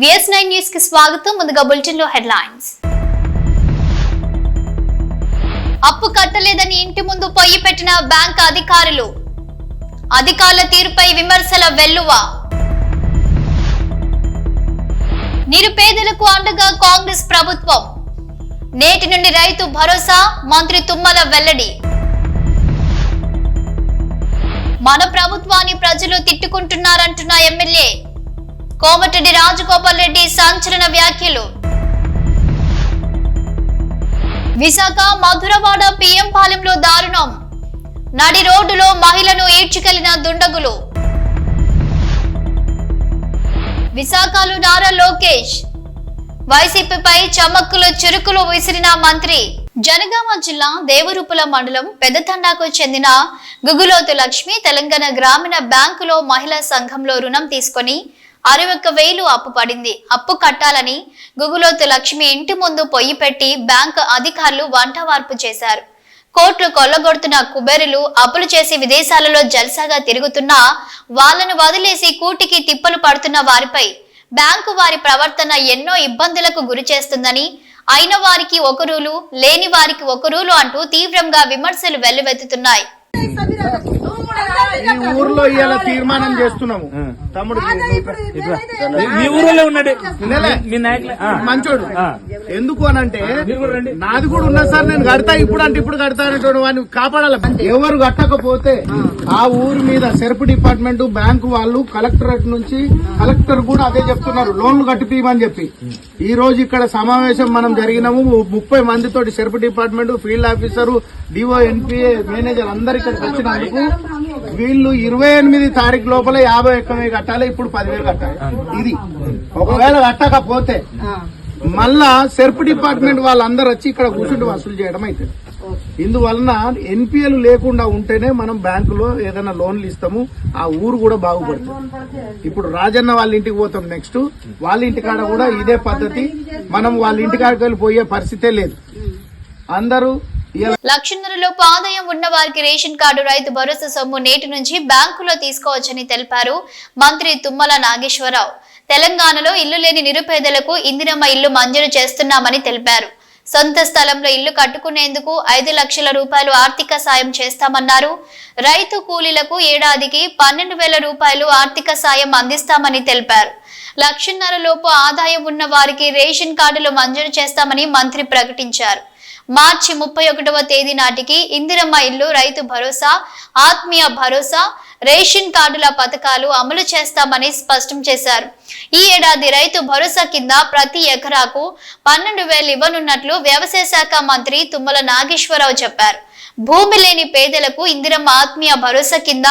VS9 news కి స్వాగతం. ముందుగా బులెటిన్ లో హెడ్లైన్స్. అప్పు కట్టలేదని ఇంటి ముందు పొయ్యి పెట్టిన బ్యాంక్ అధికారులు. అధికారుల తీరుపై విమర్శల వెల్లువ. నిరుపేదలకు అండగా కాంగ్రెస్ ప్రభుత్వం. నేటి నుండి రైతు భరోసా, మంత్రి తుమ్మల వెల్లడి. మన ప్రభుత్వాన్ని ప్రజలు తిట్టుకుంటున్నారంటున్న ఎమ్మెల్యే కోమటిరెడ్డి రాజగోపాల్ రెడ్డి సంచలన వ్యాఖ్యలు. విశాఖ మధురవాడ పిఎం పాలెంలో దారుణం. నడి రోడ్డులో మహిళను ఈడ్చుకెళ్లిన దుండగులు. విశాఖలో నారా లోకేష్ వైసీపీపై చమక్కులు చురుకులు విసిరిన మంత్రి. జనగామ జిల్లా దేవరూపుల మండలం పెద్దతండాకు చెందిన గుగులోతు లక్ష్మి తెలంగాణ గ్రామీణ బ్యాంకులో మహిళా సంఘంలో రుణం తీసుకుని 61,000 అప్పు పడింది. అప్పు కట్టాలని గుగులోతు లక్ష్మి ఇంటి ముందు పొయ్యి పెట్టి బ్యాంకు అధికారులు వంటవార్పు చేశారు. కోట్లు కొల్లగొడుతున్న కుబేరులు అప్పులు చేసి విదేశాలలో జల్సాగా తిరుగుతున్నా వాళ్లను వదిలేసి కూటికి తిప్పలు పడుతున్న వారిపై బ్యాంకు వారి ప్రవర్తన ఎన్నో ఇబ్బందులకు గురి చేస్తుందని, అయిన వారికి ఒక రూలు, లేని వారికి ఒక రూలు అంటూ తీవ్రంగా విమర్శలు వెల్లువెత్తుతున్నాయి. ఈ ఊర్లో ఇవాళ తీర్మానం చేస్తున్నాము. తమ్ముడు మీ ఊరిలో ఉన్నాడు మంచోడు. ఎందుకు అనంటే నాది కూడా ఉన్నా సార్, నేను కడతా ఇప్పుడు అంటే ఇప్పుడు కడతా అనేటువంటి వాడిని కాపాడాలి. ఎవరు కట్టకపోతే ఆ ఊరి మీద సెర్ప్ డిపార్ట్మెంట్, బ్యాంకు వాళ్ళు, కలెక్టరేట్ నుంచి కలెక్టర్ కూడా అదే చెప్తున్నారు, లోన్లు కట్టిపీయమని చెప్పి. ఈ రోజు ఇక్కడ సమావేశం మనం జరిగినాము. 30 మందితోటి SERP department, field officer, DO, NPA manager అందరు ఇక్కడికి వచ్చినందుకు వీళ్ళు 28 తారీఖు లోపల 51,000 కట్టాలి. ఇప్పుడు 10,000 కట్టాలి. ఇది ఒకవేళ కట్టకపోతే మళ్ళా సెర్ప్ డిపార్ట్మెంట్ వాళ్ళందరూ వచ్చి ఇక్కడ కూర్చుంటూ వసూలు చేయడం అవుతుంది. ఇందువలన ఎన్పిఎల్ లేకుండా ఉంటేనే మనం బ్యాంకులో ఏదైనా లోన్లు ఇస్తాము, ఆ ఊరు కూడా బాగుపడుతుంది. ఇప్పుడు రాజన్న వాళ్ళ ఇంటికి పోతాం, నెక్స్ట్ వాళ్ళ ఇంటికాడ కూడా ఇదే పద్ధతి. మనం వాళ్ళ ఇంటికాడికి వెళ్ళి పోయే పరిస్థితే లేదు. అందరూ 1,00,000 లోపు ఆదాయం ఉన్న వారికి రేషన్ కార్డు, రైతు భరోసా సొమ్ము నేటి నుంచి బ్యాంకులో తీసుకోవచ్చని తెలిపారు మంత్రి తుమ్మల నాగేశ్వరరావు. తెలంగాణలో ఇల్లు లేని నిరుపేదలకు ఇందిరమ్మ ఇల్లు మంజూరు చేస్తున్నామని తెలిపారు. సొంత స్థలంలో ఇల్లు కట్టుకునేందుకు 5 లక్షల రూపాయలు ఆర్థిక సాయం చేస్తామన్నారు. రైతు కూలీలకు ఏడాదికి 12,000 రూపాయలు ఆర్థిక సాయం అందిస్తామని తెలిపారు. 1,00,000 లోపు ఆదాయం ఉన్న వారికి రేషన్ కార్డులు మంజూరు చేస్తామని మంత్రి ప్రకటించారు. మార్చి 31వ తేదీ నాటికి ఇందిరమ్మ ఇల్లు, రైతు భరోసా, ఆత్మీయ భరోసా, రేషన్ కార్డుల పథకాలు అమలు చేస్తామని స్పష్టం చేశారు. ఈ ఏడాది రైతు భరోసా కింద ప్రతి ఎకరాకు 12,000 ఇవ్వనున్నట్లు వ్యవసాయ శాఖ మంత్రి తుమ్మల నాగేశ్వరరావు చెప్పారు. భూమి లేని పేదలకు ఇందిరమ్మ ఆత్మీయ భరోసా కింద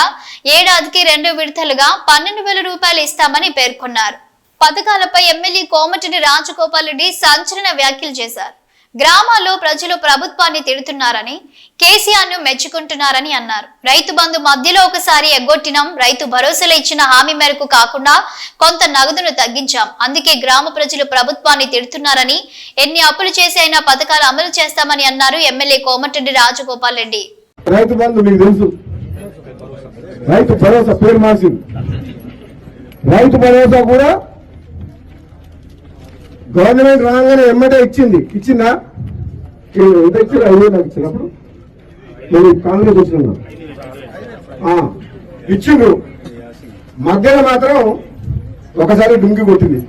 ఏడాదికి 2 విడతలుగా 12,000 రూపాయలు ఇస్తామని పేర్కొన్నారు. పథకాలపై ఎమ్మెల్యే కోమటిరెడ్డి రాజగోపాల్ రెడ్డి సంచలన వ్యాఖ్యలు చేశారు. గ్రామాల్లో ప్రజలు ప్రభుత్వాన్ని తిడుతున్నారని, కేసీఆర్ ను మెచ్చుకుంటున్నారని అన్నారు. రైతు బంధు మధ్యలో ఒకసారి ఎగ్గొట్టినాం. రైతు భరోసాలో ఇచ్చిన హామీ మేరకు కాకుండా కొంత నగదును తగ్గించాం. అందుకే గ్రామ ప్రజలు ప్రభుత్వాన్ని తిడుతున్నారని, ఎన్ని అప్పులు చేసి అయినా పథకాలు అమలు చేస్తామని అన్నారు ఎమ్మెల్యే కోమటిరెడ్డి రాజగోపాల్ రెడ్డి. రైతు బంధు మీకు తెలుసు, రైతు భరోసా పేరు మార్చింది. రైతు భరోసా కూడా గవర్నమెంట్ రాగానే ఎమ్మటే ఇచ్చిందా? ఎంత ఇచ్చారు? 5,000 నాకు ఇచ్చినప్పుడు నేను కాంగ్రెస్ వచ్చిన ఇచ్చిండు. మధ్యలో మాత్రం ఒకసారి డుంకి కొట్టింది.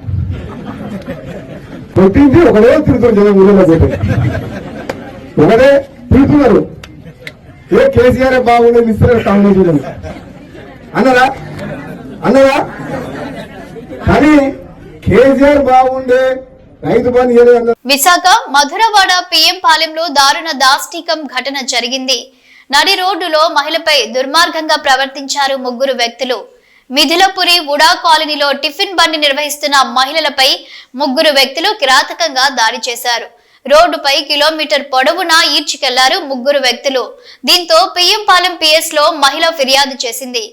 ఒకటే తిరుగుతుంది జనం ఊళ్ళో పెట్టి, ఒకటే తిరుగుతున్నారు. ఏ కేసీఆర్ బాగుండేది ఇస్తారు కాంగ్రెస్ అన్నదా కానీ కేసీఆర్ బాగుండే రైతు బంధు. విశాఖ మధురవాడ పిఎం పాలెంలో దారుణ దాష్టీకం ఘటన జరిగింది. నడి రోడ్డులో మహిళపై దుర్మార్గంగా ప్రవర్తించారు 3 వ్యక్తులు. మిథిలపురి ఉడా కాలనీలో టిఫిన్ బండి నిర్వహిస్తున్న మహిళలపై 3 వ్యక్తులు కిరాతకంగా దాడి చేశారు. రోడ్డుపై కిలోమీటర్ పొడవునా ఈడ్చుకెళ్లారు 3 వ్యక్తులు. దీంతో పిఎం పాలెం పిఎస్ లో మహిళ ఫిర్యాదు చేసింది.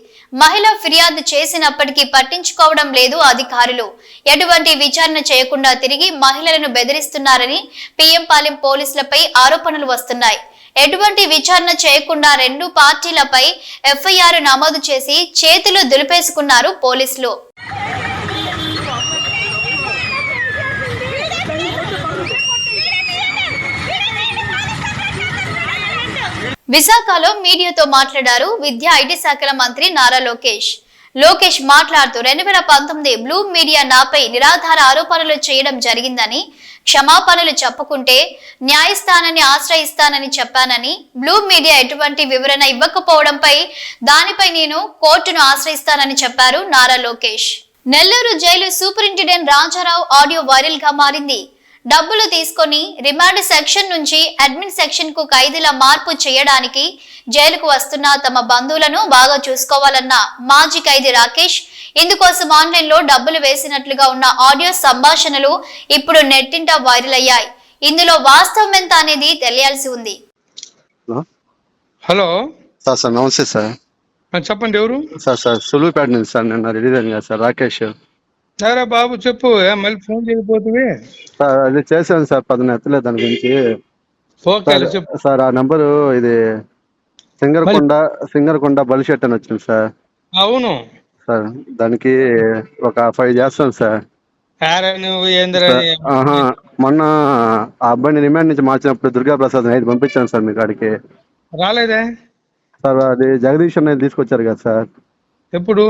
మహిళ ఫిర్యాదు చేసినప్పటికీ పట్టించుకోవడం లేదు అధికారులు. ఎటువంటి విచారణ చేయకుండా తిరిగి మహిళలను బెదిరిస్తున్నారని పిఎం పాలెం పోలీసులపై ఆరోపణలు వస్తున్నాయి. ఎటువంటి విచారణ చేయకుండా 2 పార్టీలపై ఎఫ్ఐఆర్ నమోదు చేసి చేతులు దులిపేసుకున్నారు పోలీసులు. విశాఖలో మీడియాతో మాట్లాడారు విద్యా ఐటీ శాఖల మంత్రి నారా లోకేష్ మాట్లాడుతూ 2019 బ్లూ మీడియా నాపై నిరాధార ఆరోపణలు చేయడం జరిగిందని, క్షమాపణలు చెప్పుకుంటే న్యాయస్థానాన్ని ఆశ్రయిస్తానని చెప్పానని, బ్లూ మీడియా ఎటువంటి వివరణ ఇవ్వకపోవడంపై దానిపై నేను కోర్టును ఆశ్రయిస్తానని చెప్పారు Nara Lokesh. Nellore jail superintendent Rajarao audio viral గా మారింది. డబ్బులు తీసుకొని రిమాండ్ సెక్షన్ నుంచి అడ్మిన్ సెక్షన్ కు ఖైదీల మార్పు చేయడానికి జైలుకు వస్తున్న తమ బంధువులను బాగా చూసుకోవాలన్న మాజీ ఖైదీ రాకేష్ ఇందుకోసం ఆన్లైన్ లో డబ్బులు వేసినట్లుగా ఉన్న ఆడియో సంభాషణలు ఇప్పుడు నెట్టింట వైరల్ అయ్యాయి. ఇందులో వాస్తవం ఎంత అనేది తెలియాల్సి ఉంది. హలో సార్ నమస్తే సార్. చెప్పండి, ఎవరు సార్ సులువుపేట నుంచి సార్. నిన్న రిలీజ్ అయింది కదా సార్ రాకేష్. సరే బాబు చెప్పు, మళ్ళీ ఫోన్ చేయకపోతే సార్ అది చేశాను సార్, పదన ఎత్తలేదు దాని గురించి. ఓకే చెప్పు సార్. ఆ నంబరు ఇది సింగరకొండ బలిషెట్ అని వచ్చింది సార్. అవును సార్ దానికి ఒక 5 చేస్తాను సార్. మొన్న ఆ అబ్బాయిని రిమాండ్ నుంచి మార్చినప్పుడు దుర్గా ప్రసాద్ 5 పంపించాను సార్ మీ కాడికి. రాలేదే సార్. అది జగదీష్ అనేది తీసుకొచ్చారు కదా సార్. ఎప్పుడు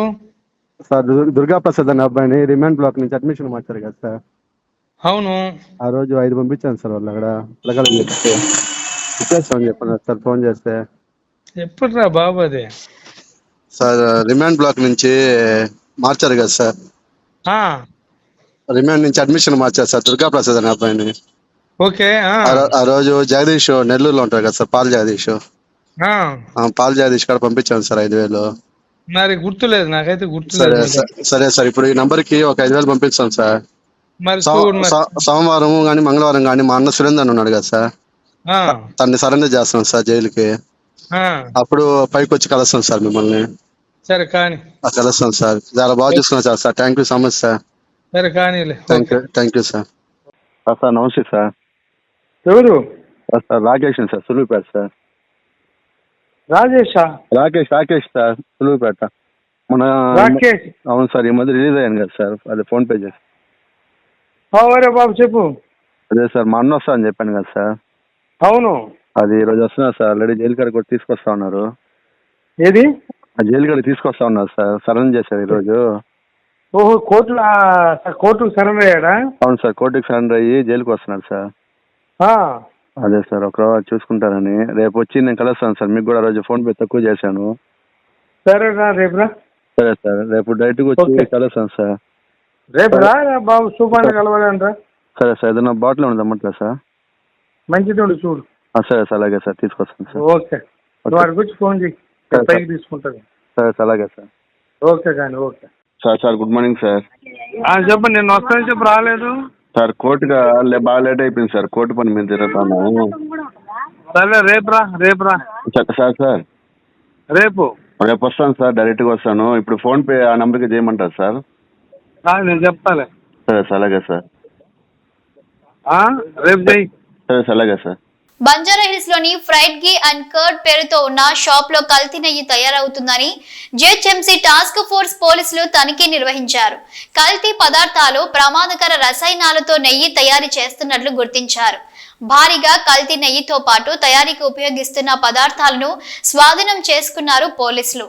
సార్ దుర్గా ప్రసాద్ అనే అబ్బాయిని రిమాండ్ బ్లాక్ నుంచి అడ్మిషన్ మార్చారు కదా సార్. అవును, ఆ రోజు 5 పంపించాను సార్. వాళ్ళు అక్కడ పిల్లగాళ్ళని చెప్తే ఇచ్చేస్తామని చెప్పాను సార్ ఫోన్ చేస్తే. ఎప్పుడు రా బాబు అది సార్ రిమాండ్ బ్లాక్ నుంచి మార్చారు కదా సార్. రిమాండ్ నుంచి అడ్మిషన్ మార్చారు సార్ దుర్గా ప్రసాద్ అనే అబ్బాయిని. ఓకే. ఆ రోజు జగదీష్ నెల్లూరులో ఉంటారు కదా సార్, పాల్ జగదీష్ కాడ పంపించాను సార్ 5,000. మరి గుర్తులేదు, నాకైతే గుర్తులేదు. సరే సార్, ఇప్పుడు ఈ నంబర్ కి ఒక 5,000 పంపిస్తాం సార్. మరి సోమవారం గానీ మంగళవారం గానీ మా అన్న సురేందర్ ఉన్నాడు కదా సార్, తన్ని సరెండర్ చేస్తాం సార్ జైలుకి. అప్పుడు పైకి వచ్చి కలుస్తాం సార్ మిమ్మల్ని. సరే కానీ కలుస్తాం సార్. చాలా బాగా చూసుకున్నాం sir. Thank you so much sir. సరే కానీ థ్యాంక్ యూ సార్. సార్ నమస్తే సార్. ఎవరు sir Rakesh sir, Suluvupeta sir. Rakesh sir, Suluvupeta. మన అవును సార్, ఈ మధ్య రిలీజ్ అయ్యాను కదా సార్, అదే ఫోన్ పే చేసి. బాబు చెప్పు. అదే సార్ మా అన్న వస్తా అని చెప్పాను కదా సార్. అవును, అది ఈ రోజు వస్తున్నారు సార్. ఆల్రెడీ జైలు కాడికి కూడా తీసుకొస్తా ఉన్నారు. ఏది జైలు కాడికి తీసుకొస్తా ఉన్నారు సార్. సరెండర్ చేశారు ఈ రోజు. ఓహో, కోర్టుకు సరెండర్ అయ్యాడా? అవును సార్, కోర్టుకి సరెండర్ అయ్యి జైలుకి వస్తున్నారు సార్. అదే సార్, ఒక చూసుకుంటారని రేపు వచ్చి నేను కలుస్తాను సార్. మీకు కూడా రోజు ఫోన్ పే తక్కువ చేశాను. సరేనా, రేపు సరే సార్, రేపు డైరెక్ట్ గా వచ్చి కలుస్తాను సార్. రేపు బాబు సూపాన్ని కలవాలంటారా? సరే సార్, ఏదైనా బాటిల్ ఉంది అమ్మట్లేదు సార్. మంచిది ఉండి చూడు. సరే సార్, అలాగే సార్, తీసుకొస్తాను సార్. ఓకే, వాడి గురించి ఫోన్ చేయి, పైకి తీసుకుంటాను. సరే సార్, అలాగే సార్. ఓకే కానీ okay sir. Good morning sir. చెప్పండి, నేను వస్తాను చెప్పు, రాలేదు సార్. కోర్టుగా బాగా లేట్ అయిపోయింది సార్, కోర్టు పని మీద తిరుగుతాను. సరే రేపు రా సార్ రేపు వస్తాను సార్, డైరెక్ట్ గా వస్తాను. ఇప్పుడు ఫోన్ పే ఆ నంబర్కి చేయమంటారు సార్? నేను చెప్తాలే. సరే సార్, అలాగే సార్. రేపు చేయి. సరే సార్, అలాగే సార్. బంజారాహిల్స్ లోని ఫ్రైడ్ ఘీ అండ్ కర్డ్ పేరుతో ఉన్న షాప్ లో కల్తీ నెయ్యి తయారవుతుందని జిహెచ్ఎంసీ టాస్క్ ఫోర్స్ పోలీసులు తనిఖీ నిర్వహించారు. కల్తీ పదార్థాలు ప్రమాదకర రసాయనాలతో నెయ్యి తయారు చేస్తున్నట్లు గుర్తించారు. భారీగా కల్తీ నెయ్యితో పాటు తయారీకి ఉపయోగిస్తున్న పదార్థాలను స్వాధీనం చేసుకున్నారు పోలీసులు.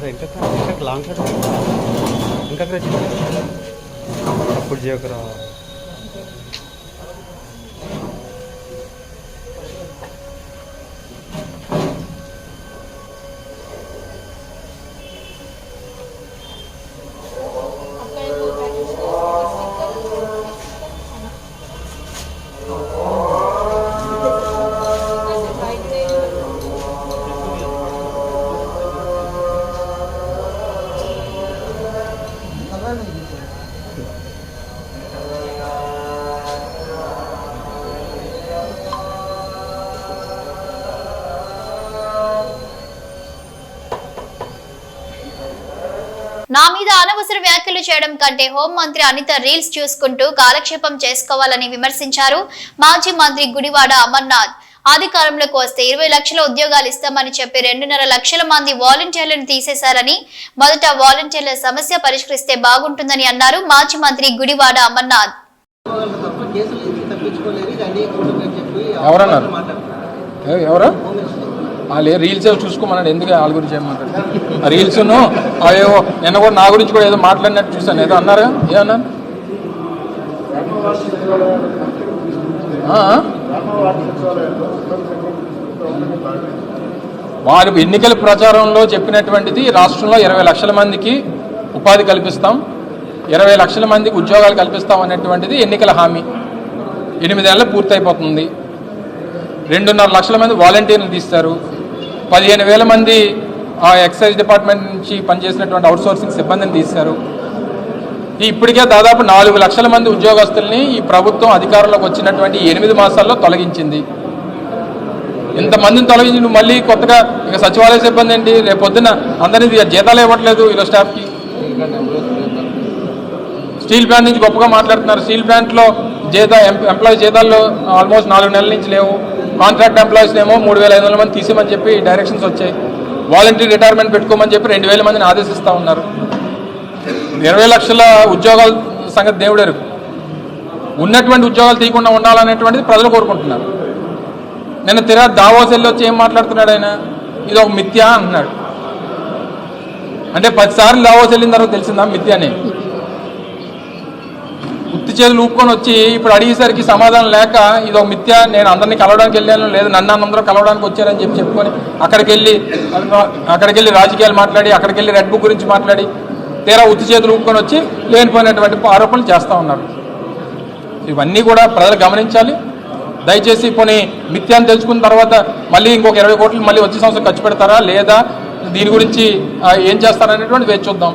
ఇంకా లాంగ్ షాట్ ఇంకా అప్పుడు చేయకరా. నా మీద అనవసర వ్యాఖ్యలు చేయడం కంటే హోంమంత్రి అనిత రీల్స్ చూసుకుంటూ కాలక్షేపం చేసుకోవాలని విమర్శించారు మాజీ మంత్రి గుడివాడ అమర్నాథ్. అధికారంలోకి వస్తే 20 లక్షల ఉద్యోగాలు ఇస్తామని చెప్పి 2.5 లక్షల మంది వాలంటీర్లను తీసేశారని, మొదట వాలంటీర్ల సమస్య పరిష్కరిస్తే బాగుంటుందని అన్నారు మాజీ మంత్రి గుడివాడ అమర్నాథ్. ఎవరన్నారు? ఎవరు వాళ్ళు రీల్స్ చూసుకోమన్నాడు, ఎందుకు వాళ్ళ గురించి ఏమంటారు? ఆ రీల్స్ను అవేవో నిన్న కూడా నా గురించి కూడా ఏదో మాట్లాడినట్టు చూసాను. ఏదో అన్నారు, ఏమన్నారు? వారు ఎన్నికల ప్రచారంలో చెప్పినటువంటిది రాష్ట్రంలో 20 లక్షల మందికి ఉపాధి కల్పిస్తాం, 20 లక్షల మందికి ఉద్యోగాలు కల్పిస్తాం అనేటువంటిది ఎన్నికల హామీ. 8 నెలలు పూర్తయిపోతుంది. 2.5 లక్షల మంది వాలంటీర్లు తీస్తారు. 15,000 మంది ఎక్సైజ్ డిపార్ట్మెంట్ నుంచి పనిచేసినటువంటి అవుట్సోర్సింగ్ సిబ్బందిని తీస్తారు. ఇప్పటికే దాదాపు 4 లక్షల మంది ఉద్యోగస్తుల్ని ఈ ప్రభుత్వం అధికారంలోకి వచ్చినటువంటి 8 మాసాల్లో తొలగించింది. ఇంతమందిని తొలగించి నువ్వు మళ్ళీ కొత్తగా ఇక సచివాలయ సిబ్బంది ఏంటి? రేపు పొద్దున అందరినీ జీతాలు ఇవ్వట్లేదు ఇలా స్టాఫ్కి. స్టీల్ ప్లాంట్ నుంచి గొప్పగా మాట్లాడుతున్నారు. స్టీల్ ప్లాంట్లో ఎంప్లాయీ జీతాల్లో ఆల్మోస్ట్ 4 నెలల నుంచి లేవు. కాంట్రాక్ట్ ఎంప్లాయీస్ ఏమో 3,500 మంది తీసేమని చెప్పి డైరెక్షన్స్ వచ్చాయి. వాలంటీర్ రిటైర్మెంట్ పెట్టుకోమని చెప్పి 2,000 మందిని ఆదేశిస్తూ ఉన్నారు. 20 లక్షల ఉద్యోగాల సంగతి దేవుడెరు. ఉన్నటువంటి ఉద్యోగాలు తీయకుండా ఉండాలనేటువంటిది ప్రజలు కోరుకుంటున్నారు. నిన్న దావోస్ వెళ్ళి వచ్చి ఏం మాట్లాడుతున్నాడు ఆయన? ఇది ఒక మిథ్య అంటున్నాడు. అంటే 10 సార్లు దావోస్ వెళ్ళిన తర్వాత తెలిసిందా మిథ్య అని? ఉత్తి చేతులు ఊపుకొని వచ్చి ఇప్పుడు అడిగేసరికి సమాధానం లేక ఇది ఒక మిథ్య, నేను అందరినీ కలవడానికి వెళ్ళాను, లేదు నన్ను అందరూ కలవడానికి వచ్చారని చెప్పుకొని అక్కడికి వెళ్ళి రాజకీయాలు మాట్లాడి, అక్కడికి వెళ్ళి రెడ్ బుక్ గురించి మాట్లాడి తీరా ఉత్తి చేతులు ఊపుకొని వచ్చి లేనిపోయినటువంటి ఆరోపణలు చేస్తూ ఉన్నారు. ఇవన్నీ కూడా ప్రజలు గమనించాలి. దయచేసి పోనీ మిథ్యాన్ని తెలుసుకున్న తర్వాత మళ్ళీ ఇంకొక 20 కోట్లు మళ్ళీ వచ్చే సంవత్సరం ఖర్చు పెడతారా లేదా దీని గురించి ఏం చేస్తారనేటువంటి వేచి చూద్దాం.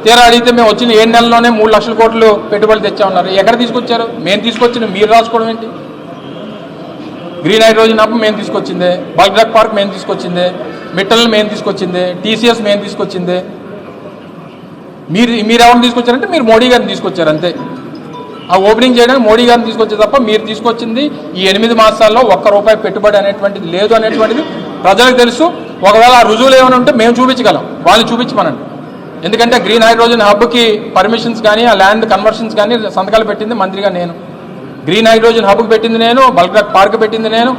తీరా అడిగితే మేము వచ్చిన 7 నెలల్లోనే 3 లక్షల కోట్లు పెట్టుబడులు తెచ్చామన్నారు. ఎక్కడ తీసుకొచ్చారు? మేము తీసుకొచ్చిన మీరు రాసుకోవడం ఏంటి? గ్రీన్ హైడ్రోజన్ హబ్ మేము తీసుకొచ్చిందే, బల్క్ డ్రగ్ పార్క్ మేము తీసుకొచ్చిందే, మిట్టల్ని మేము తీసుకొచ్చిందే, టీసీఎస్ మేము తీసుకొచ్చిందే. మీరు ఎవరిని తీసుకొచ్చారంటే మీరు మోడీ గారిని తీసుకొచ్చారు అంతే. ఆ ఓపెనింగ్ చేయడానికి మోడీ గారిని తీసుకొచ్చే తప్ప మీరు తీసుకొచ్చింది ఈ 8 మాసాల్లో ₹1 పెట్టుబడి అనేటువంటిది లేదు అనేటువంటిది ప్రజలకు తెలుసు. ఒకవేళ ఆ రుజువులు ఏమైనా ఉంటే మేము చూపించగలం, వాళ్ళు చూపించమనండి. ఎందుకంటే గ్రీన్ హైడ్రోజన్ హబ్కి పర్మిషన్స్ కానీ ఆ ల్యాండ్ కన్వర్షన్స్ కానీ సంతకాలు పెట్టింది మంత్రిగా నేను, గ్రీన్ హైడ్రోజన్ హబ్కి పెట్టింది నేను, బల్క్ డ్రగ్ పార్క్ పెట్టింది నేను,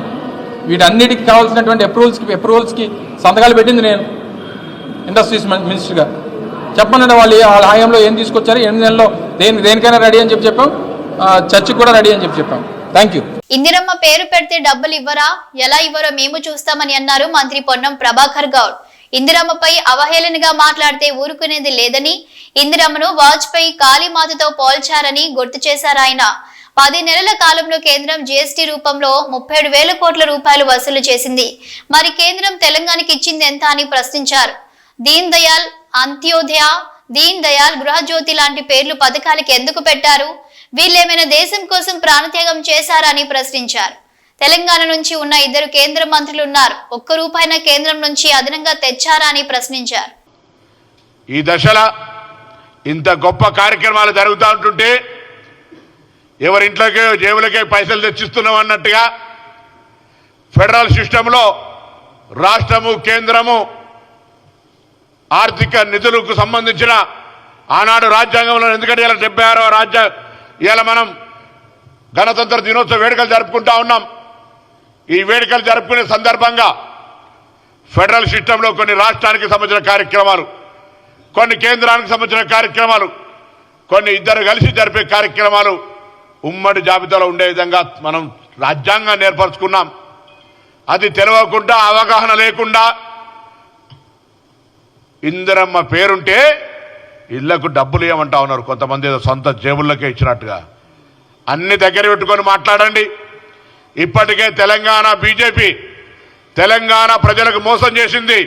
వీటన్నిటికి కావాల్సినటువంటి అప్రూవల్స్కి సంతకాలు పెట్టింది నేను ఇండస్ట్రీస్ మినిస్టర్గా. చెప్పమనండి వాళ్ళ హయాంలో ఏం తీసుకొచ్చారు, 8 నెలల్లో దేనికైనా రెడీ అని చెప్పాం, చర్చకి కూడా రెడీ అని చెప్పాం. Thank you. ఇందిరమ్మ పేరు పెడితే డబ్బులు ఇవ్వరా? ఎలా ఇవ్వరో మేము చూస్తామని అన్నారు మంత్రి పొన్నం ప్రభాకర్ గౌడ్. ఇందిరమ్మపై అవహేళనగా మాట్లాడితే ఊరుకునేది లేదని, ఇందిరమ్మను వాజ్పేయి కాళీమాతతో పోల్చారని గుర్తు చేశారు ఆయన. 10 నెలల కాలంలో కేంద్రం జీఎస్టీ రూపంలో 37,000 కోట్ల రూపాయలు వసూలు చేసింది. మరి కేంద్రం తెలంగాణకి ఇచ్చింది ఎంత అని ప్రశ్నించారు. దీన్ దయాల్ అంత్యోదయ, దీన్ దయాల్ గృహజ్యోతి లాంటి పేర్లు పథకాలకి ఎందుకు పెట్టారు? వీళ్ళేమైనా దేశం కోసం ప్రాణత్యాగం చేశారని ప్రశ్నించారు. తెలంగాణ నుంచి ఉన్న 2 కేంద్ర మంత్రులు ఉన్నారు, ₹1 కేంద్రం నుంచి అదనంగా తెచ్చారా అని ప్రశ్నించారు. ఈ దశలో ఇంత గొప్ప కార్యక్రమాలు జరుగుతూ ఉంటుంటే ఎవరింట్లోకే జేబులకే పైసలు తెచ్చిస్తున్నాం అన్నట్టుగా ఫెడరల్ సిస్టంలో రాష్ట్రము కేంద్రము ఆర్థిక నిధులకు సంబంధించిన ఆనాడు రాజ్యాంగంలో, ఎందుకంటే ఇలా 76వ ఇలా మనం గణతంత్ర దినోత్సవ వేడుకలు జరుపుకుంటా ఉన్నాం. ఈ వేడుకలు జరుపుకునే సందర్భంగా ఫెడరల్ సిస్టంలో కొన్ని రాష్ట్రానికి సంబంధించిన కార్యక్రమాలు, కొన్ని కేంద్రానికి సంబంధించిన కార్యక్రమాలు, కొన్ని ఇద్దరు కలిసి జరిపే కార్యక్రమాలు ఉమ్మడి జాబితాలో ఉండే విధంగా మనం రాజ్యాంగాన్ని ఏర్పరచుకున్నాం. అది తెలియకుండా, అవగాహన లేకుండా ఇందిరమ్మ పేరుంటే ఇళ్లకు డబ్బులు ఇవ్వమంటా ఉన్నారు కొంతమంది, ఏదో సొంత జేబుల్లోకే ఇచ్చినట్టుగా. అన్ని దగ్గర పెట్టుకొని మాట్లాడండి. ఇప్పటికే తెలంగాణ బీజేపీ తెలంగాణ ప్రజలకు మోసం చేసింది.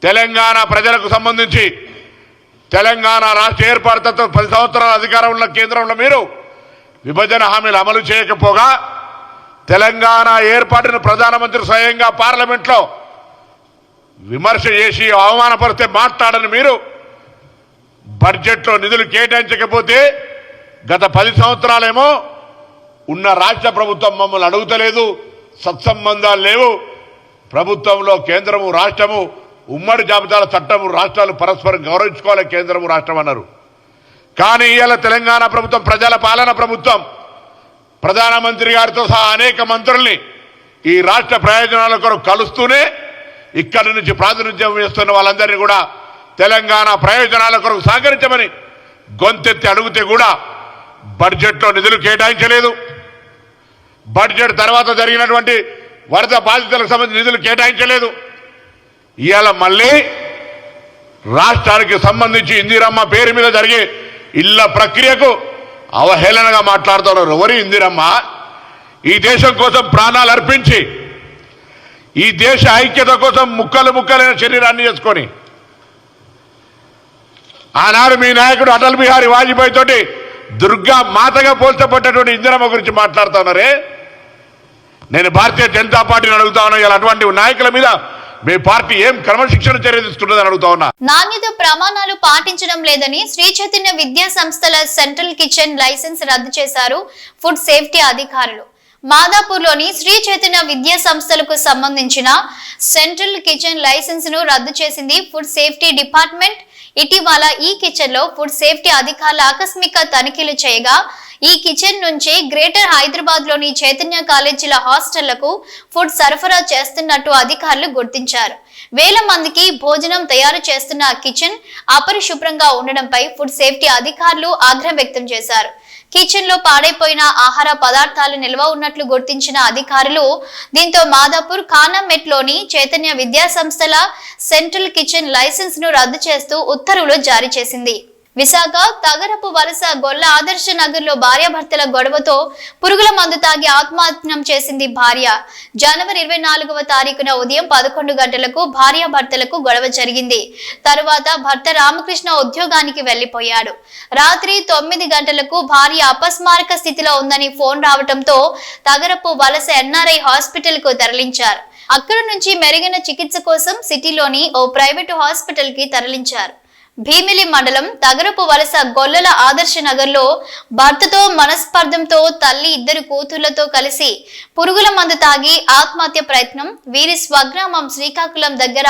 తెలంగాణ ప్రజలకు సంబంధించి తెలంగాణ రాష్ట్ర ఏర్పాటుతో 10 సంవత్సరాల అధికారం ఉన్న కేంద్రంలో మీరు విభజన హామీలు అమలు చేయకపోగా తెలంగాణ ఏర్పాటును ప్రధానమంత్రి స్వయంగా పార్లమెంట్లో విమర్శ చేసి అవమానపరిస్తే మాట్లాడని మీరు బడ్జెట్లో నిధులు కేటాయించకపోతే గత 10 సంవత్సరాలేమో ఉన్న రాష్ట్ర ప్రభుత్వం మమ్మల్ని అడుగుతలేదు, సత్సంబంధాలు లేవు, ప్రభుత్వంలో కేంద్రము రాష్ట్రము ఉమ్మడి జాబితాల చట్టము రాష్ట్రాలు పరస్పరం గౌరవించుకోవాలి కేంద్రము రాష్ట్రం అన్నారు. కానీ ఇవాళ తెలంగాణ ప్రభుత్వం ప్రజల పాలన ప్రభుత్వం, ప్రధానమంత్రి గారితో సహా అనేక మంత్రుల్ని ఈ రాష్ట్ర ప్రయోజనాల కొరకు కలుస్తూనే ఇక్కడి నుంచి ప్రాతినిధ్యం వేస్తున్న వాళ్ళందరినీ కూడా తెలంగాణ ప్రయోజనాల కొరకు సహకరించమని గొంతెత్తి అడిగితే కూడా బడ్జెట్లో నిధులు కేటాయించలేదు. బడ్జెట్ తర్వాత జరిగినటువంటి వరద బాధితులకు సంబంధించి నిధులు కేటాయించలేదు. ఇవాళ మళ్ళీ రాష్ట్రానికి సంబంధించి ఇందిరమ్మ పేరు మీద జరిగే ఇళ్ల ప్రక్రియకు అవహేళనగా మాట్లాడుతున్నారు. ఎవరి ఇందిరమ్మ? ఈ దేశం కోసం ప్రాణాలు అర్పించి, ఈ దేశ ఐక్యత కోసం ముక్కలు ముక్కలైన శరీరాన్ని చేసుకొని ఆనాడు మీ నాయకుడు అటల్ బిహారీ వాజ్పేయి తోటి దుర్గా మాతగా పోల్చబడ్డటువంటి ఇందిరమ్మ గురించి మాట్లాడుతున్నారే. నేను భారతీయ జనతా పార్టీని అడుగుతా ఉన్నా, ఇలా అటువంటి నాయకుల మీద మీ పార్టీ ఏం క్రమశిక్షణ చర్య తీసుకుంటుందని అడుగుతా ఉన్నా. నాణ్యత ప్రమాణాలు పాటించడం లేదని శ్రీ చైతన్య విద్యా సంస్థల సెంట్రల్ కిచెన్ లైసెన్స్ రద్దు చేశారు ఫుడ్ సేఫ్టీ అధికారులు. మాదాపూర్లోని శ్రీ చైతన్య విద్యా సంస్థలకు సంబంధించిన సెంట్రల్ కిచెన్ లైసెన్స్ ను రద్దు చేసింది ఫుడ్ సేఫ్టీ డిపార్ట్మెంట్. ఇటీవల ఈ కిచెన్ లో ఫుడ్ సేఫ్టీ అధికారులు ఆకస్మిక తనిఖీలు చేయగా ఈ కిచెన్ నుంచి గ్రేటర్ హైదరాబాద్ లోని చైతన్య కాలేజీల హాస్టళ్లకు ఫుడ్ సరఫరా చేస్తున్నట్టు అధికారులు గుర్తించారు. వేల మందికి భోజనం తయారు చేస్తున్న కిచెన్ అపరిశుభ్రంగా ఉండడంపై ఫుడ్ సేఫ్టీ అధికారులు ఆగ్రహం వ్యక్తం చేశారు. కిచెన్ లో పాడైపోయిన ఆహార పదార్థాలు నిల్వ ఉన్నట్లు గుర్తించిన అధికారులు దీంతో మాదాపూర్ ఖానామెట్ లోని చైతన్య విద్యా సంస్థల సెంట్రల్ కిచెన్ లైసెన్స్ ను రద్దు చేస్తూ ఉత్తర్వులు జారీ చేసింది. విశాఖ తగరపు వలస గొల్ల ఆదర్శ నగర్ లో భార్యాభర్తల గొడవతో పురుగుల మందు తాగి ఆత్మహత్యం చేసింది భార్య. జనవరి 24వ తారీఖున ఉదయం 11 గంటలకు భార్యాభర్తలకు గొడవ జరిగింది. తరువాత భర్త రామకృష్ణ ఉద్యోగానికి వెళ్లిపోయాడు. రాత్రి 9 గంటలకు భార్య అపస్మారక స్థితిలో ఉందని ఫోన్ రావడంతో తగరపు వలస ఎన్ఆర్ఐ హాస్పిటల్ కు తరలించారు. అక్కడ నుంచి మెరుగైన చికిత్స కోసం సిటీలోని ఓ ప్రైవేటు హాస్పిటల్ కి తరలించారు. భీమిలి మండలం తగరపు వలస గొల్లల ఆదర్శ నగర్ లో భర్తతో మనస్పర్ధంతో తల్లి 2 కూతుళ్లతో కలిసి పురుగుల మందు తాగి ఆత్మహత్య ప్రయత్నం. వీరి స్వగ్రామం శ్రీకాకుళం దగ్గర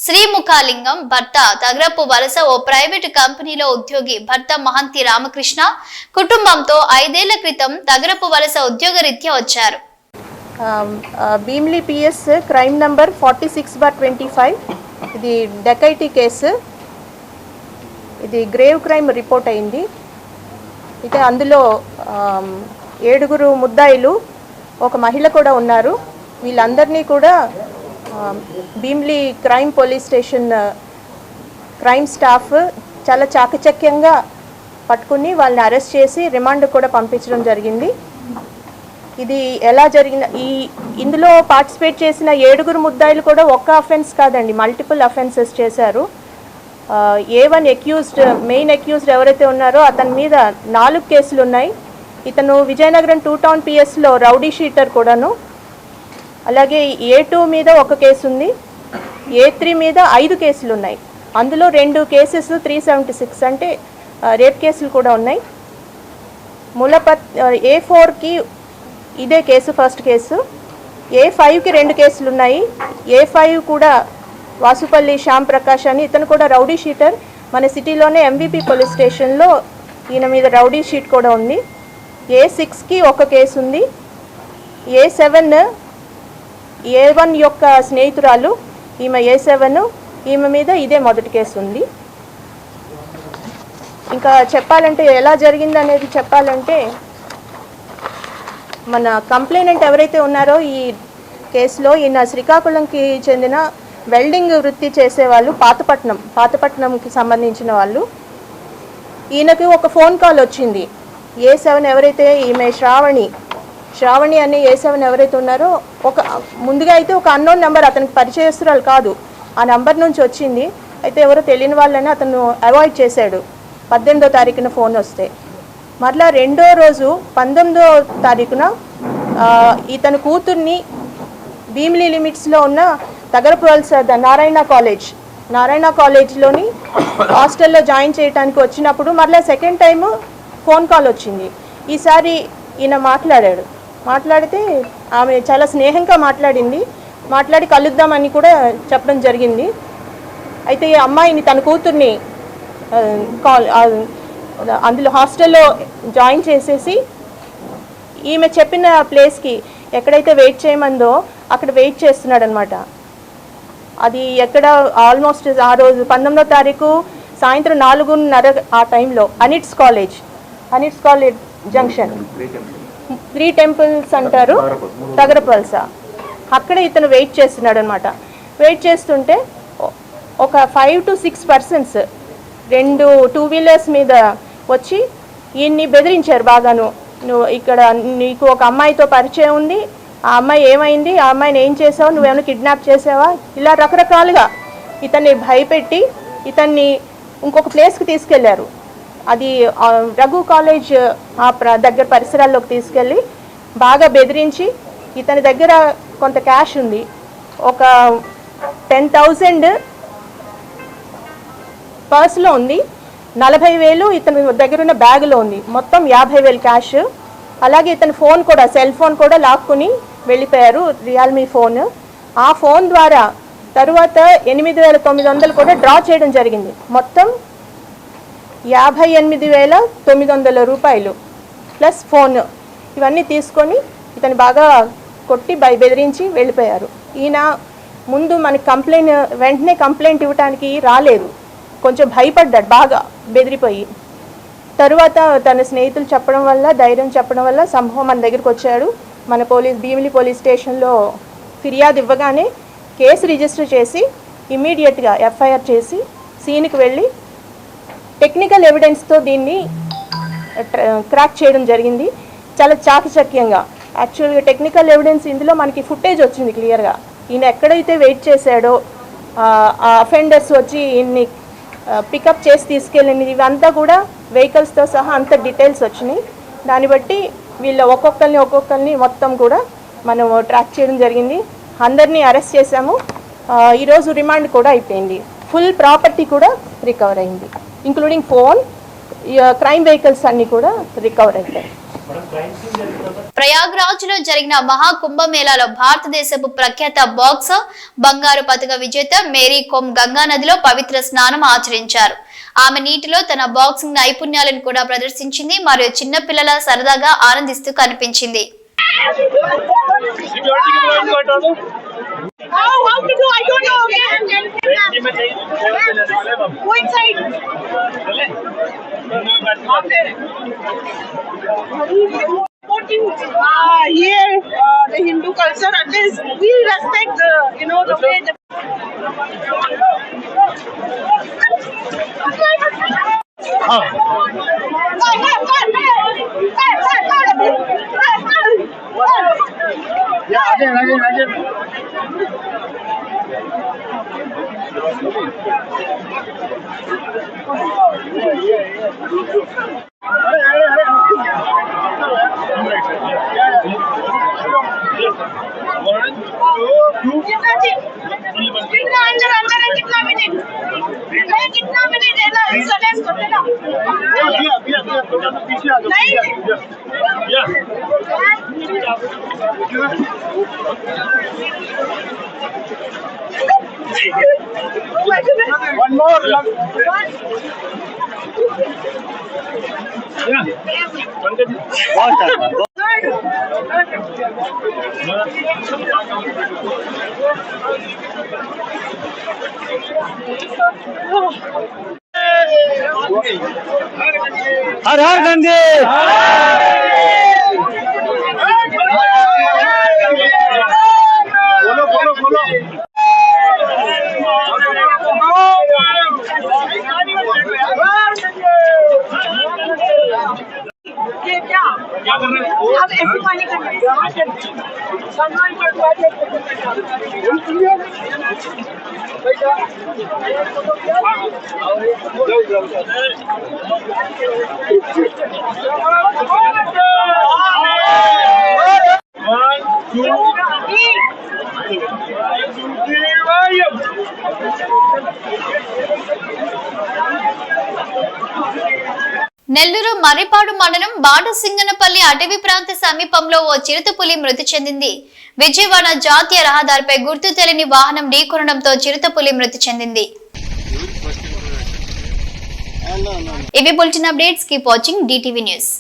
శ్రీముఖాలింగం. భర్త తగరపు వలస ఓ ప్రైవేటు కంపెనీలో ఉద్యోగి. భర్త మహంతి రామకృష్ణ కుటుంబంతో 5 ఏళ్ల క్రితం తగరపు వలస ఉద్యోగరీత్యా వచ్చారు. Bheemili PS crime number 46/25. ఇది డకైటీ కేసు. ఇది గ్రేవ్ క్రైమ్ రిపోర్ట్ అయింది. అయితే అందులో 7 ముద్దాయిలు, ఒక మహిళ కూడా ఉన్నారు. వీళ్ళందరినీ కూడా Bheemili crime police station crime staff చాలా చాకచక్యంగా పట్టుకుని వాళ్ళని అరెస్ట్ చేసి రిమాండ్ కూడా పంపించడం జరిగింది. ఇది ఎలా జరిగిన ఇందులో పార్టిసిపేట్ చేసిన 7 ముద్దాయిలు కూడా ఒక్క అఫెన్స్ కాదండి, మల్టిపుల్ అఫెన్సెస్ చేశారు. A1 అక్యూజ్డ్, మెయిన్ అక్యూజ్డ్ ఎవరైతే ఉన్నారో అతని మీద 4 కేసులు ఉన్నాయి. ఇతను విజయనగరం 2 టౌన్ పిఎస్లో రౌడీ షీటర్ కూడాను. అలాగే A2 మీద 1 కేసు ఉంది. A3 మీద 5 కేసులు ఉన్నాయి. అందులో 2 కేసెస్ 376 అంటే రేప్ కేసులు కూడా ఉన్నాయి. A4కి ఇదే కేసు, ఫస్ట్ కేసు. A5కి 2 కేసులు ఉన్నాయి. A5 కూడా వాసుపల్లి శ్యామ్ ప్రకాష్ అని, ఇతను కూడా రౌడీ షీటర్. మన సిటీలోనే ఎంవిపి పోలీస్ స్టేషన్లో ఈయన మీద రౌడీ షీట్ కూడా ఉంది. A6కి 1 కేసు ఉంది. A7 A1 యొక్క స్నేహితురాలు, ఈమె A7, ఈమె మీద ఇదే మొదటి కేసు ఉంది. ఇంకా చెప్పాలంటే ఎలా జరిగింది అనేది చెప్పాలంటే, మన కంప్లైనెంట్ ఎవరైతే ఉన్నారో ఈ కేసులో, ఈయన శ్రీకాకుళంకి చెందిన వెల్డింగ్ వృత్తి చేసేవాళ్ళు, పాతపట్నంకి సంబంధించిన వాళ్ళు. ఈయనకి ఒక ఫోన్ కాల్ వచ్చింది. A7 ఎవరైతే, ఈమె శ్రావణి అనే A7 ఎవరైతే ఉన్నారో, ముందుగా అయితే ఒక అన్నోన్ నెంబర్, అతనికి పరిచయస్తురాలు కాదు, ఆ నెంబర్ నుంచి వచ్చింది. అయితే ఎవరో తెలియని వాళ్ళని అతను అవాయిడ్ చేశాడు. 18వ తారీఖున ఫోన్ వస్తే, మరలా 2వ రోజు 19వ తారీఖున ఇతని కూతుర్ని భీమిలి లిమిట్స్లో ఉన్న తగరపు వలస నారాయణ కాలేజ్లోని హాస్టల్లో జాయిన్ చేయడానికి వచ్చినప్పుడు మళ్ళీ సెకండ్ టైము ఫోన్ కాల్ వచ్చింది. ఈసారి ఈయన మాట్లాడితే ఆమె చాలా స్నేహంగా మాట్లాడి కలుద్దామని కూడా చెప్పడం జరిగింది. అయితే ఈ అమ్మాయిని తన కూతుర్ని అందులో హాస్టల్లో జాయిన్ చేసేసి ఈమె చెప్పిన ప్లేస్కి ఎక్కడైతే వెయిట్ చేయమందో అక్కడ వెయిట్ చేస్తున్నాడు అనమాట. అది ఎక్కడ ఆల్మోస్ట్ ఆ రోజు 19వ తారీఖు సాయంత్రం 4:30 ఆ టైంలో అనిట్స్ కాలేజ్ జంక్షన్ 3 టెంపుల్స్ అంటారు, తగరపల్స, అక్కడ ఇతను వెయిట్ చేస్తున్నాడు అనమాట. వెయిట్ చేస్తుంటే ఒక 5 to 6 persons 2 2-wheelers మీద వచ్చి ఈయన్ని బెదిరించారు బాగాను. నువ్వు ఇక్కడ నీకు ఒక అమ్మాయితో పరిచయం ఉంది, ఆ అమ్మాయి ఏమైంది, ఆ అమ్మాయిని ఏం చేసావు, నువ్వేమైనా కిడ్నాప్ చేసావా, ఇలా రకరకాలుగా ఇతన్ని భయపెట్టి ఇతన్ని ఇంకొక ప్లేస్కి తీసుకెళ్లారు. అది రఘు కాలేజ్ దగ్గర పరిసరాల్లోకి తీసుకెళ్ళి బాగా బెదిరించి ఇతని దగ్గర కొంత క్యాష్ ఉంది, ఒక 10,000 పర్స్లో ఉంది, 40,000 ఇతని దగ్గర ఉన్న బ్యాగులో ఉంది, మొత్తం 50,000 క్యాష్. అలాగే ఇతని ఫోన్ కూడా, సెల్ ఫోన్ కూడా లాక్కుని వెళ్ళిపోయారు, రియల్మీ ఫోన్. ఆ ఫోన్ ద్వారా తరువాత 8,900 కూడా డ్రా చేయడం జరిగింది. మొత్తం 58,900 రూపాయలు ప్లస్ ఫోన్, ఇవన్నీ తీసుకొని ఇతను బాగా కొట్టి బెదిరించి వెళ్ళిపోయారు. ఈయన ముందు మనకి వెంటనే కంప్లైంట్ ఇవ్వడానికి రాలేదు, కొంచెం భయపడ్డాడు బాగా బెదిరిపోయి. తరువాత తన స్నేహితులు చెప్పడం వల్ల, ధైర్యం చెప్పడం వల్ల సంభవం మన దగ్గరికి వచ్చాడు. మన భీమిలి పోలీస్ స్టేషన్లో ఫిర్యాదు ఇవ్వగానే కేసు రిజిస్టర్ చేసి ఇమ్మీడియట్గా ఎఫ్ఐఆర్ చేసి సీన్కి వెళ్ళి టెక్నికల్ ఎవిడెన్స్తో దీన్ని క్రాక్ చేయడం జరిగింది, చాలా చాకచక్యంగా. యాక్చువల్గా టెక్నికల్ ఎవిడెన్స్ ఇందులో మనకి ఫుటేజ్ వచ్చింది క్లియర్గా. ఈయన ఎక్కడైతే వెయిట్ చేశాడో ఆ అఫెండర్స్ వచ్చి ఈయన్ని పికప్ చేసి తీసుకెళ్ళింది, ఇవంతా కూడా వెహికల్స్తో సహా అంత డీటెయిల్స్ వచ్చినాయి. దాన్ని బట్టి వీళ్ళ ఒక్కొక్కరిని మొత్తం కూడా మనం ట్రాక్ చేయడం జరిగింది. అందరినీ అరెస్ట్ చేశాము. ఈరోజు రిమాండ్ కూడా అయిపోయింది. ఫుల్ ప్రాపర్టీ కూడా రికవర్ అయింది, ఇంక్లూడింగ్ ఫోన్, క్రైమ్ వెహికల్స్ అన్నీ కూడా రికవర్ అవుతాయి. ప్రయాగ్రాజ్ లో జరిగిన మహాకుంభమేళాలో భారతదేశపు ప్రఖ్యాత బాక్సర్, బంగారు పతక విజేత మేరీ కోమ్ గంగా నదిలో పవిత్ర స్నానం ఆచరించారు. ఆమె నీటిలో తన బాక్సింగ్ నైపుణ్యాలను కూడా ప్రదర్శించింది మరియు చిన్న పిల్లల సరదాగా ఆనందిస్తూ కనిపించింది. Here, the Hindu culture, at least we respect the way the again. One more. हर हर गंगे बोलो क्या कर रहे हैं? अब ऐसे पानी कर रहे हैं। सम्मान నెల్లూరు మర్రిపాడు మండలం బాటసింగనపల్లి అటవీ ప్రాంత సమీపంలో ఓ చిరుతపులి మృతి చెందింది. విజయవాడ జాతీయ రహదారిపై గుర్తు తెలియని వాహనం ఢీకొనడంతో చిరుతపులి మృతి చెందింది. ఇవి bulletin updates. Keep watching DTV news.